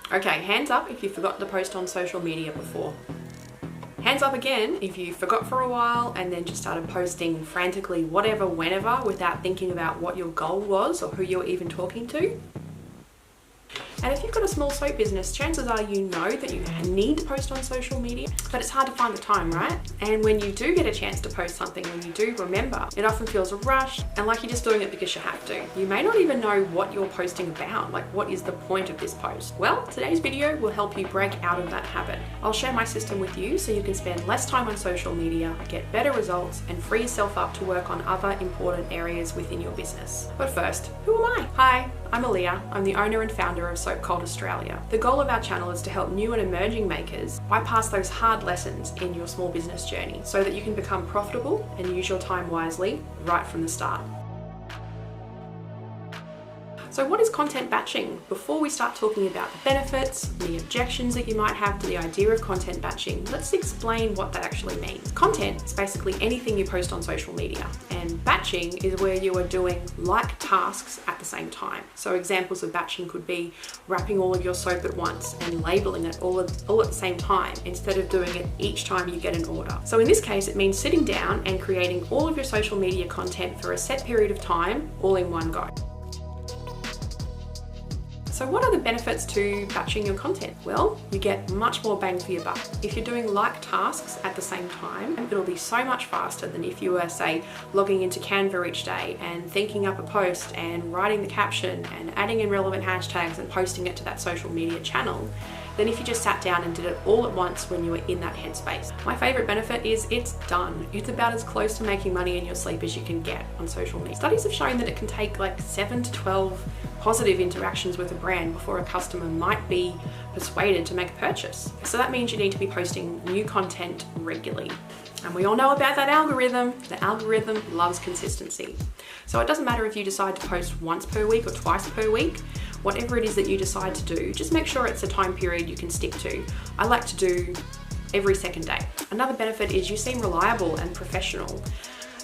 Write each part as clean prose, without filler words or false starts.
Okay, hands up if you forgot to post on social media before. Hands up again if you forgot for a while and then just started posting frantically whatever, whenever, without thinking about what your goal was or who you're even talking to. And if you've got a small soap business, chances are you know that you need to post on social media, but it's hard to find the time, right? And when you do get a chance to post something, when you do remember, it often feels rushed and like you're just doing it because you have to. You may not even know what you're posting about, like what is the point of this post? Well, today's video will help you break out of that habit. I'll share my system with you so you can spend less time on social media, get better results, and free yourself up to work on other important areas within your business. But first, who am I? Hi, I'm Aliya. I'm the owner and founder of Occult Australia. The goal of our channel is to help new and emerging makers bypass those hard lessons in your small business journey so that you can become profitable and use your time wisely right from the start. So what is content batching? Before we start talking about the benefits, the objections that you might have to the idea of content batching, let's explain what that actually means. Content is basically anything you post on social media, and batching is where you are doing like tasks at the same time. So examples of batching could be wrapping all of your soap at once and labeling it all at the same time instead of doing it each time you get an order. So in this case, it means sitting down and creating all of your social media content for a set period of time, all in one go. So what are the benefits to batching your content? Well, you get much more bang for your buck. If you're doing like tasks at the same time, it'll be so much faster than if you were, say, logging into Canva each day and thinking up a post and writing the caption and adding in relevant hashtags and posting it to that social media channel, than if you just sat down and did it all at once when you were in that headspace. My favorite benefit is it's done. It's about as close to making money in your sleep as you can get on social media. Studies have shown that it can take like 7 to 12 positive interactions with a brand before a customer might be persuaded to make a purchase. So that means you need to be posting new content regularly. And we all know about that algorithm. The algorithm loves consistency. So it doesn't matter if you decide to post once per week or twice per week. Whatever it is that you decide to do, just make sure it's a time period you can stick to. I like to do every second day. Another benefit is you seem reliable and professional.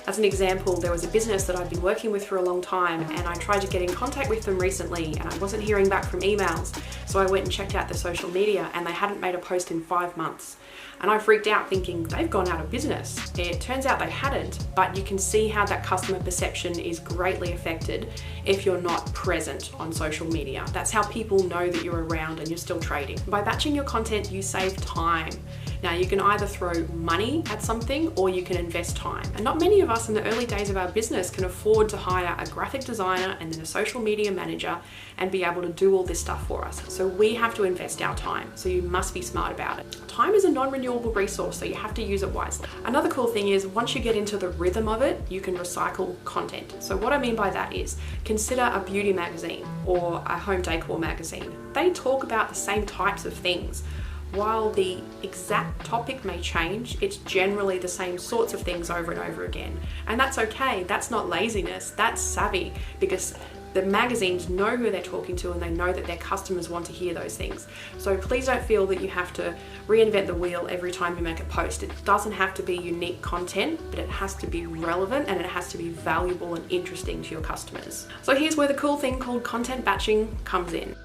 As an example, there was a business that I've been working with for a long time and I tried to get in contact with them recently and I wasn't hearing back from emails. So I went and checked out their social media and they hadn't made a post in 5 months. And I freaked out thinking they've gone out of business. It turns out they hadn't, but you can see how that customer perception is greatly affected if you're not present on social media. That's how people know that you're around and you're still trading. By batching your content, you save time. Now you can either throw money at something or you can invest time. And not many of us in the early days of our business can afford to hire a graphic designer and then a social media manager and be able to do all this stuff for us. So we have to invest our time. So you must be smart about it. Time is a non-renewable resource, so you have to use it wisely. Another cool thing is once you get into the rhythm of it, you can recycle content. So what I mean by that is consider a beauty magazine or a home decor magazine. They talk about the same types of things. While the exact topic may change, it's generally the same sorts of things over and over again. And that's okay, that's not laziness, that's savvy, because the magazines know who they're talking to and they know that their customers want to hear those things. So please don't feel that you have to reinvent the wheel every time you make a post. It doesn't have to be unique content, but it has to be relevant and it has to be valuable and interesting to your customers. So here's where the cool thing called content batching comes in.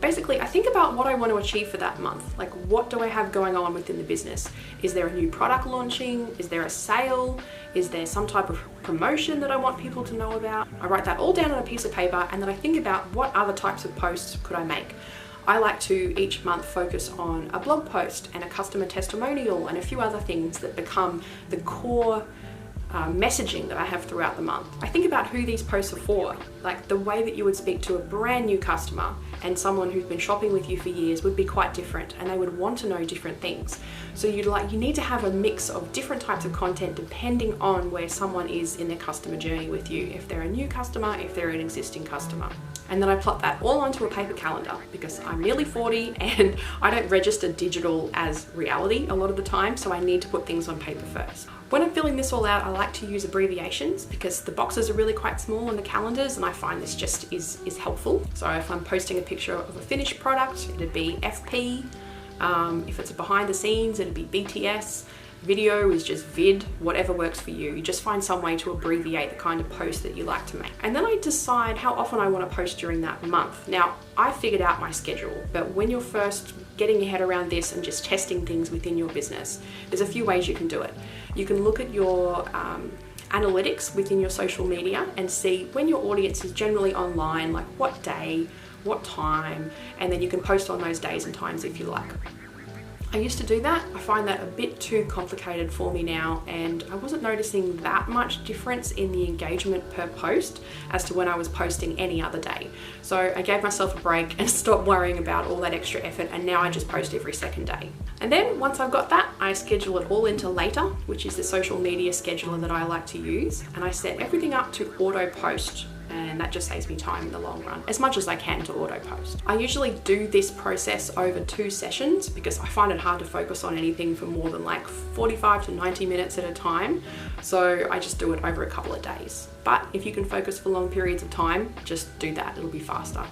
Basically, I think about what I want to achieve for that month. Like, what do I have going on within the business? Is there a new product launching? Is there a sale? Is there some type of promotion that I want people to know about? I write that all down on a piece of paper and then I think about what other types of posts could I make. I like to each month focus on a blog post and a customer testimonial and a few other things that become the core messaging that I have throughout the month. I think about who these posts are for, like the way that you would speak to a brand new customer and someone who's been shopping with you for years would be quite different and they would want to know different things. So you need to have a mix of different types of content depending on where someone is in their customer journey with you, if they're a new customer, if they're an existing customer. And then I plot that all onto a paper calendar because I'm nearly 40 and I don't register digital as reality a lot of the time, so I need to put things on paper first. When I'm filling this all out, I like to use abbreviations because the boxes are really quite small on the calendars and I find this just is helpful. So if I'm posting a picture of a finished product, it'd be FP. If it's a behind the scenes, it'd be BTS. Video is just vid, whatever works for you. You just find some way to abbreviate the kind of post that you like to make. And then I decide how often I want to post during that month. Now, I figured out my schedule, but when you're first getting your head around this and just testing things within your business, there's a few ways you can do it. You can look at your analytics within your social media and see when your audience is generally online, like what day, what time, and then you can post on those days and times if you like. I used to do that. I find that a bit too complicated for me now, and I wasn't noticing that much difference in the engagement per post as to when I was posting any other day. So I gave myself a break and stopped worrying about all that extra effort, and now I just post every second day. And then once I've got that, I schedule it all into Later, which is the social media scheduler that I like to use, and I set everything up to auto post. And that just saves me time in the long run, as much as I can to auto post. I usually do this process over 2 sessions because I find it hard to focus on anything for more than like 45 to 90 minutes at a time. So I just do it over a couple of days. But if you can focus for long periods of time, just do that, it'll be faster.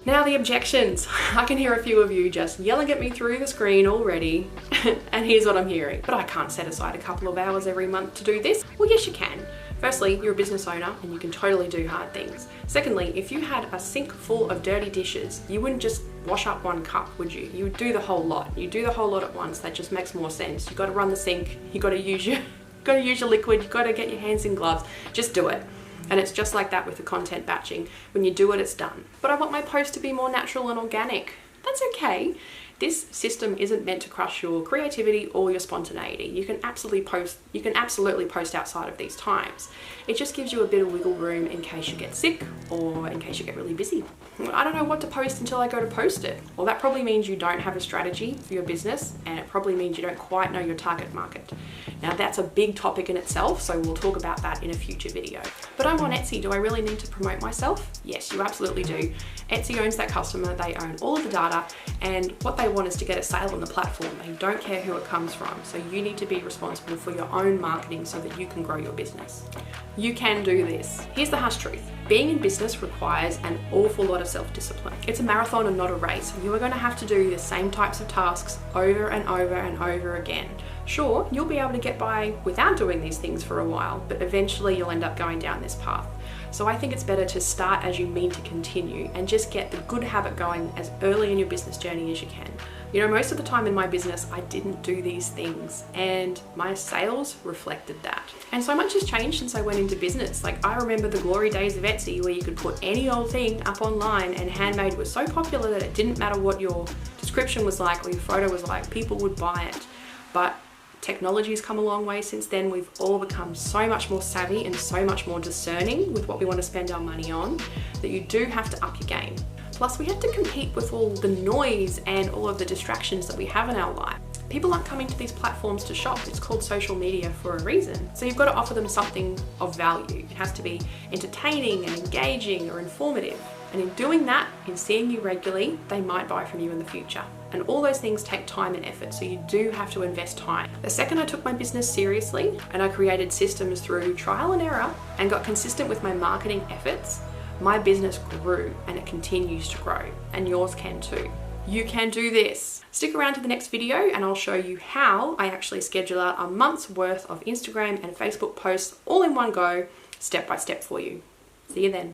Now the objections. I can hear a few of you just yelling at me through the screen already, and here's what I'm hearing. But I can't set aside a couple of hours every month to do this. Well, yes you can. Firstly, you're a business owner and you can totally do hard things. Secondly, if you had a sink full of dirty dishes, you wouldn't just wash up 1 cup, would you? You would do the whole lot. You do the whole lot at once. That just makes more sense. You've got to run the sink, you've got to use your liquid, you've got to get your hands in gloves. Just do it. And it's just like that with the content batching. When you do it, it's done. But I want my post to be more natural and organic. That's okay. This system isn't meant to crush your creativity or your spontaneity. You can absolutely post outside of these times. It just gives you a bit of wiggle room in case you get sick or in case you get really busy. I don't know what to post until I go to post it. Well, that probably means you don't have a strategy for your business, and it probably means you don't quite know your target market. Now that's a big topic in itself, so we'll talk about that in a future video. But I'm on Etsy. Do I really need to promote myself? Yes, you absolutely do. Etsy owns that customer, they own all of the data, and what they want is to get a sale on the platform. They don't care who it comes from, so you need to be responsible for your own marketing so that you can grow your business. You can do this. Here's the harsh truth. Being in business requires an awful lot of self-discipline. It's a marathon and not a race. You are going to have to do the same types of tasks over and over and over again. Sure, you'll be able to get by without doing these things for a while, but eventually you'll end up going down this path. So I think it's better to start as you mean to continue and just get the good habit going as early in your business journey as you can. You know, most of the time in my business, I didn't do these things and my sales reflected that. And so much has changed since I went into business. Like, I remember the glory days of Etsy where you could put any old thing up online, and handmade was so popular that it didn't matter what your description was like or your photo was like, people would buy it. But technology's come a long way since then. We've all become so much more savvy and so much more discerning with what we want to spend our money on, that you do have to up your game. Plus, we have to compete with all the noise and all of the distractions that we have in our life. People aren't coming to these platforms to shop. It's called social media for a reason. So you've got to offer them something of value. It has to be entertaining and engaging or informative. And in doing that, in seeing you regularly, they might buy from you in the future. And all those things take time and effort, so you do have to invest time. The second I took my business seriously and I created systems through trial and error and got consistent with my marketing efforts, my business grew and it continues to grow, and yours can too. You can do this. Stick around to the next video and I'll show you how I actually schedule out a month's worth of Instagram and Facebook posts all in one go, step by step for you. See you then.